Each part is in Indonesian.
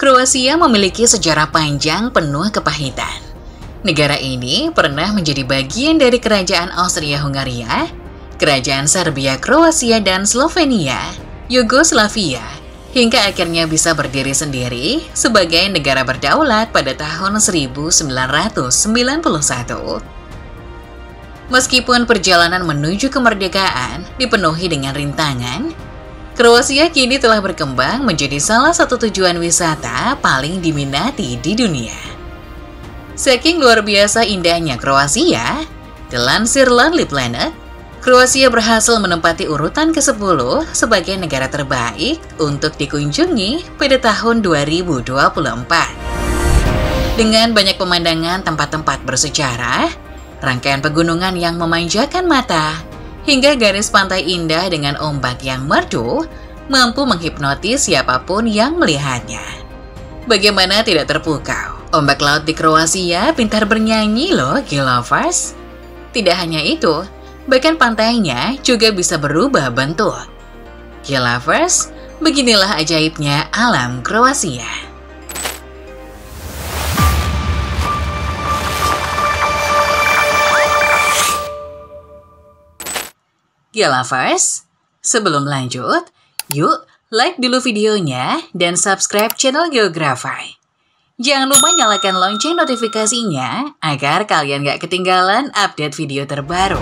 Kroasia memiliki sejarah panjang penuh kepahitan. Negara ini pernah menjadi bagian dari Kerajaan Austria-Hungaria, Kerajaan Serbia, Kroasia, dan Slovenia, Yugoslavia, hingga akhirnya bisa berdiri sendiri sebagai negara berdaulat pada tahun 1991. Meskipun perjalanan menuju kemerdekaan dipenuhi dengan rintangan, Kroasia kini telah berkembang menjadi salah satu tujuan wisata paling diminati di dunia. Saking luar biasa indahnya Kroasia, dilansir Lonely Planet, Kroasia berhasil menempati urutan ke-10 sebagai negara terbaik untuk dikunjungi pada tahun 2024. Dengan banyak pemandangan tempat-tempat bersejarah, rangkaian pegunungan yang memanjakan mata, hingga garis pantai indah dengan ombak yang merdu, mampu menghipnotis siapapun yang melihatnya. Bagaimana tidak terpukau, ombak laut di Kroasia pintar bernyanyi loh, Gilovers. Tidak hanya itu, bahkan pantainya juga bisa berubah bentuk. Gilovers, beginilah ajaibnya alam Kroasia. Gilovers, sebelum lanjut, yuk like dulu videonya dan subscribe channel Geography. Jangan lupa nyalakan lonceng notifikasinya agar kalian gak ketinggalan update video terbaru.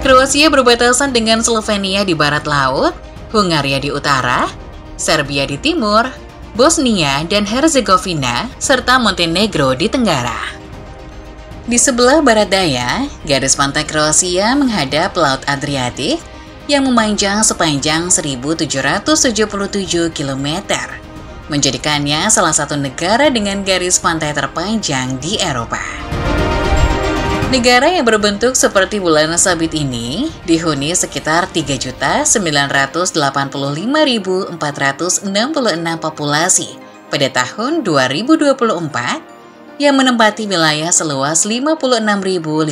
Kroasia berbatasan dengan Slovenia di barat laut, Hungaria di utara, Serbia di timur, Bosnia dan Herzegovina, serta Montenegro di tenggara. Di sebelah barat daya, garis pantai Kroasia menghadap Laut Adriatik yang memanjang sepanjang 1.777 km, menjadikannya salah satu negara dengan garis pantai terpanjang di Eropa. Negara yang berbentuk seperti bulan sabit ini dihuni sekitar 3.985.466 populasi pada tahun 2024, yang menempati wilayah seluas 56.594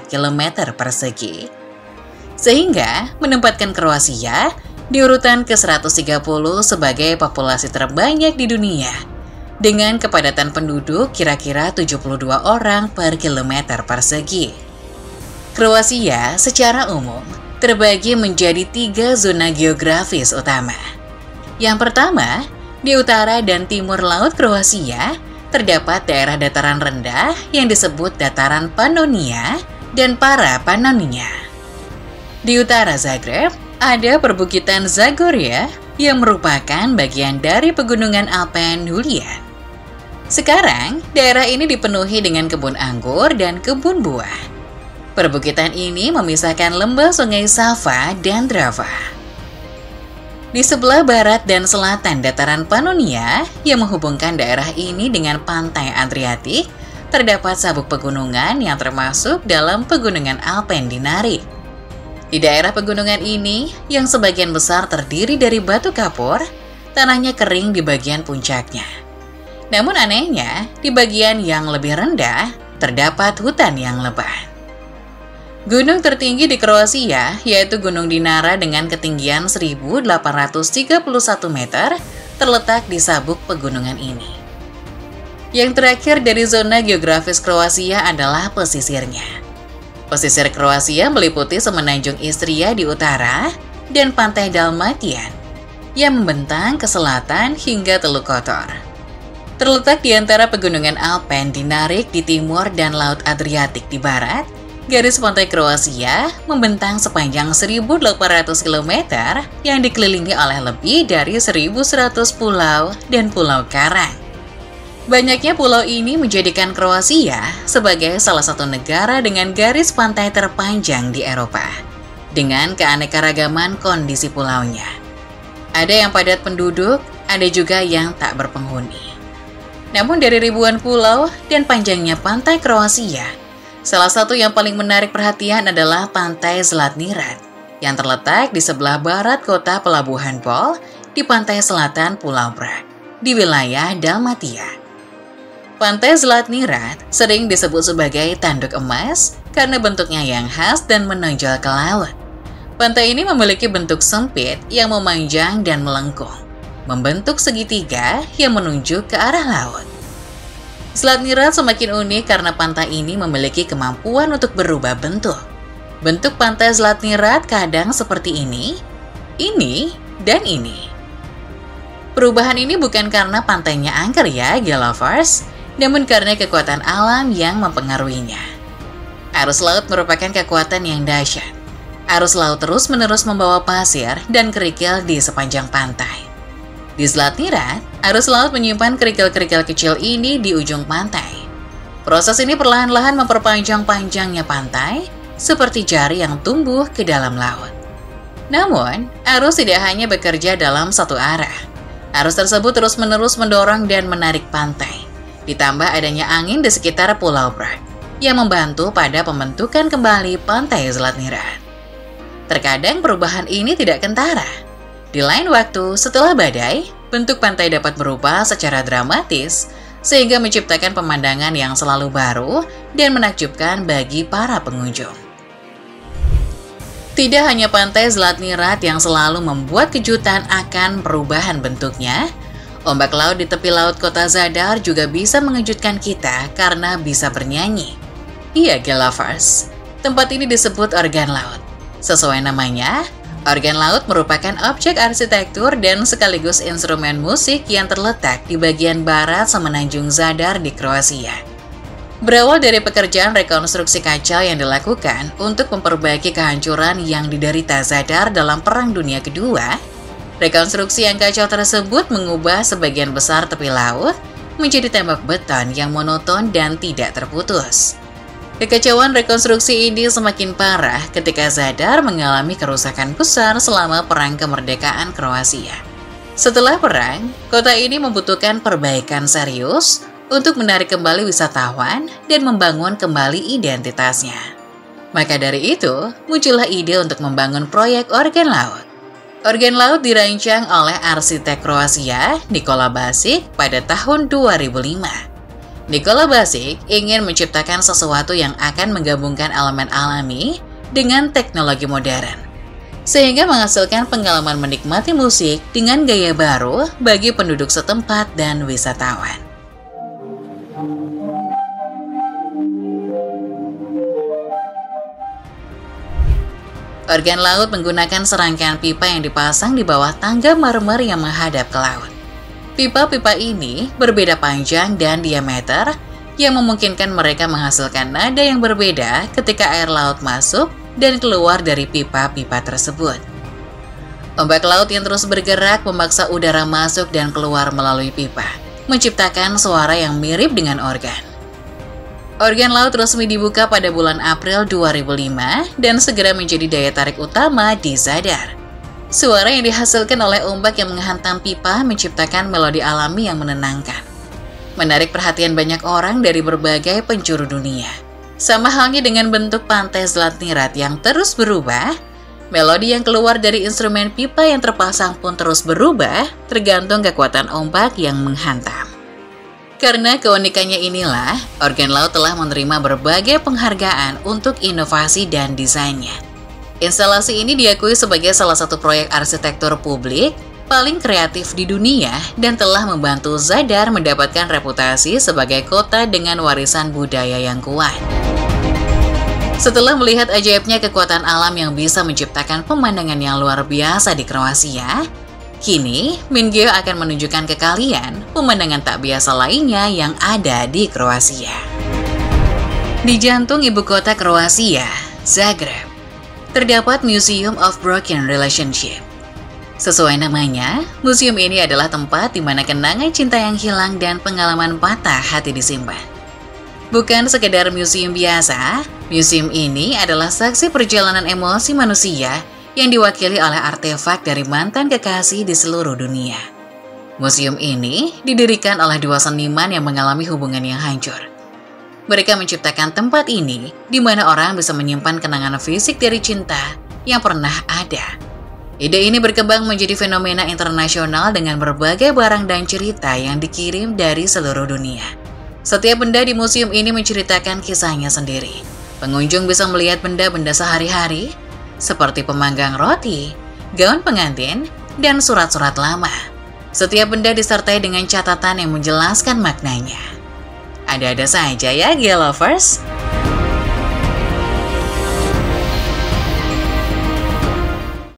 km persegi. Sehingga menempatkan Kroasia di urutan ke-130 sebagai populasi terbanyak di dunia, dengan kepadatan penduduk kira-kira 72 orang per kilometer persegi. Kroasia secara umum terbagi menjadi 3 zona geografis utama. Yang pertama, di utara dan timur laut Kroasia, terdapat daerah dataran rendah yang disebut dataran Pannonia dan Para-Pannonia. Di utara Zagreb, ada perbukitan Zagorje yang merupakan bagian dari pegunungan Alpen Julian. Sekarang, daerah ini dipenuhi dengan kebun anggur dan kebun buah. Perbukitan ini memisahkan lembah sungai Sava dan Drava. Di sebelah barat dan selatan dataran Pannonia yang menghubungkan daerah ini dengan pantai Adriatik, terdapat sabuk pegunungan yang termasuk dalam pegunungan Alpen Dinaric. Di daerah pegunungan ini, yang sebagian besar terdiri dari batu kapur, tanahnya kering di bagian puncaknya. Namun anehnya, di bagian yang lebih rendah, terdapat hutan yang lebat. Gunung tertinggi di Kroasia yaitu Gunung Dinara dengan ketinggian 1.831 meter terletak di sabuk pegunungan ini. Yang terakhir dari zona geografis Kroasia adalah pesisirnya. Pesisir Kroasia meliputi semenanjung Istria di utara dan pantai Dalmatian yang membentang ke selatan hingga Teluk Kotor. Terletak di antara pegunungan Alpen Dinaric di timur dan Laut Adriatik di barat, garis pantai Kroasia membentang sepanjang 1.800 km yang dikelilingi oleh lebih dari 1.100 pulau dan pulau karang. Banyaknya pulau ini menjadikan Kroasia sebagai salah satu negara dengan garis pantai terpanjang di Eropa, dengan keanekaragaman kondisi pulaunya. Ada yang padat penduduk, ada juga yang tak berpenghuni. Namun dari ribuan pulau dan panjangnya pantai Kroasia, salah satu yang paling menarik perhatian adalah Pantai Zlatni Rat, yang terletak di sebelah barat kota pelabuhan Pol di pantai selatan Pulau Brač, di wilayah Dalmatia. Pantai Zlatni Rat sering disebut sebagai tanduk emas karena bentuknya yang khas dan menonjol ke laut. Pantai ini memiliki bentuk sempit yang memanjang dan melengkung. membentuk segitiga yang menunjuk ke arah laut. Zlatni Rat semakin unik karena pantai ini memiliki kemampuan untuk berubah bentuk. Bentuk pantai Zlatni Rat kadang seperti ini, dan ini. Perubahan ini bukan karena pantainya angker ya, Gelovers, namun karena kekuatan alam yang mempengaruhinya. Arus laut merupakan kekuatan yang dahsyat. Arus laut terus-menerus membawa pasir dan kerikil di sepanjang pantai. Di Zlatni Rat, arus laut menyimpan kerikil-kerikil kecil ini di ujung pantai. Proses ini perlahan-lahan memperpanjang panjangnya pantai, seperti jari yang tumbuh ke dalam laut. Namun, arus tidak hanya bekerja dalam satu arah. Arus tersebut terus-menerus mendorong dan menarik pantai. Ditambah adanya angin di sekitar Pulau Brag, yang membantu pada pembentukan kembali pantai Zlatni Rat. Terkadang perubahan ini tidak kentara. Di lain waktu, setelah badai, bentuk pantai dapat berubah secara dramatis, sehingga menciptakan pemandangan yang selalu baru dan menakjubkan bagi para pengunjung. Tidak hanya pantai Zlatni Rat yang selalu membuat kejutan akan perubahan bentuknya, ombak laut di tepi laut kota Zadar juga bisa mengejutkan kita karena bisa bernyanyi. Iya, Gelovers, tempat ini disebut organ laut. Sesuai namanya, organ laut merupakan objek arsitektur dan sekaligus instrumen musik yang terletak di bagian barat semenanjung Zadar di Kroasia. Berawal dari pekerjaan rekonstruksi kacau yang dilakukan untuk memperbaiki kehancuran yang diderita Zadar dalam Perang Dunia Kedua, rekonstruksi yang kacau tersebut mengubah sebagian besar tepi laut menjadi tembok beton yang monoton dan tidak terputus. Kekacauan rekonstruksi ini semakin parah ketika Zadar mengalami kerusakan besar selama Perang Kemerdekaan Kroasia. Setelah perang, kota ini membutuhkan perbaikan serius untuk menarik kembali wisatawan dan membangun kembali identitasnya. Maka dari itu, muncullah ide untuk membangun proyek organ laut. Organ laut dirancang oleh arsitek Kroasia, Nikola Basic, pada tahun 2005. Nikola Basic ingin menciptakan sesuatu yang akan menggabungkan elemen alami dengan teknologi modern, sehingga menghasilkan pengalaman menikmati musik dengan gaya baru bagi penduduk setempat dan wisatawan. Organ laut menggunakan serangkaian pipa yang dipasang di bawah tangga marmer yang menghadap ke laut. Pipa-pipa ini berbeda panjang dan diameter yang memungkinkan mereka menghasilkan nada yang berbeda ketika air laut masuk dan keluar dari pipa-pipa tersebut. Ombak laut yang terus bergerak memaksa udara masuk dan keluar melalui pipa, menciptakan suara yang mirip dengan organ. Organ laut resmi dibuka pada bulan April 2005 dan segera menjadi daya tarik utama di Zadar. Suara yang dihasilkan oleh ombak yang menghantam pipa menciptakan melodi alami yang menenangkan, menarik perhatian banyak orang dari berbagai penjuru dunia. Sama halnya dengan bentuk pantai Zlatni Rat yang terus berubah, melodi yang keluar dari instrumen pipa yang terpasang pun terus berubah tergantung kekuatan ombak yang menghantam. Karena keunikannya inilah, organ laut telah menerima berbagai penghargaan untuk inovasi dan desainnya. Instalasi ini diakui sebagai salah satu proyek arsitektur publik paling kreatif di dunia dan telah membantu Zadar mendapatkan reputasi sebagai kota dengan warisan budaya yang kuat. Setelah melihat ajaibnya kekuatan alam yang bisa menciptakan pemandangan yang luar biasa di Kroasia, kini, Mingeo akan menunjukkan ke kalian pemandangan tak biasa lainnya yang ada di Kroasia. Di jantung ibu kota Kroasia, Zagreb, terdapat Museum of Broken Relationship. Sesuai namanya, museum ini adalah tempat di mana kenangan cinta yang hilang dan pengalaman patah hati disimpan. Bukan sekedar museum biasa, museum ini adalah saksi perjalanan emosi manusia yang diwakili oleh artefak dari mantan kekasih di seluruh dunia. Museum ini didirikan oleh dua seniman yang mengalami hubungan yang hancur. Mereka menciptakan tempat ini di mana orang bisa menyimpan kenangan fisik dari cinta yang pernah ada. Ide ini berkembang menjadi fenomena internasional dengan berbagai barang dan cerita yang dikirim dari seluruh dunia. Setiap benda di museum ini menceritakan kisahnya sendiri. Pengunjung bisa melihat benda-benda sehari-hari, seperti pemanggang roti, gaun pengantin, dan surat-surat lama. Setiap benda disertai dengan catatan yang menjelaskan maknanya. Ada-ada saja ya, Gia Lovers.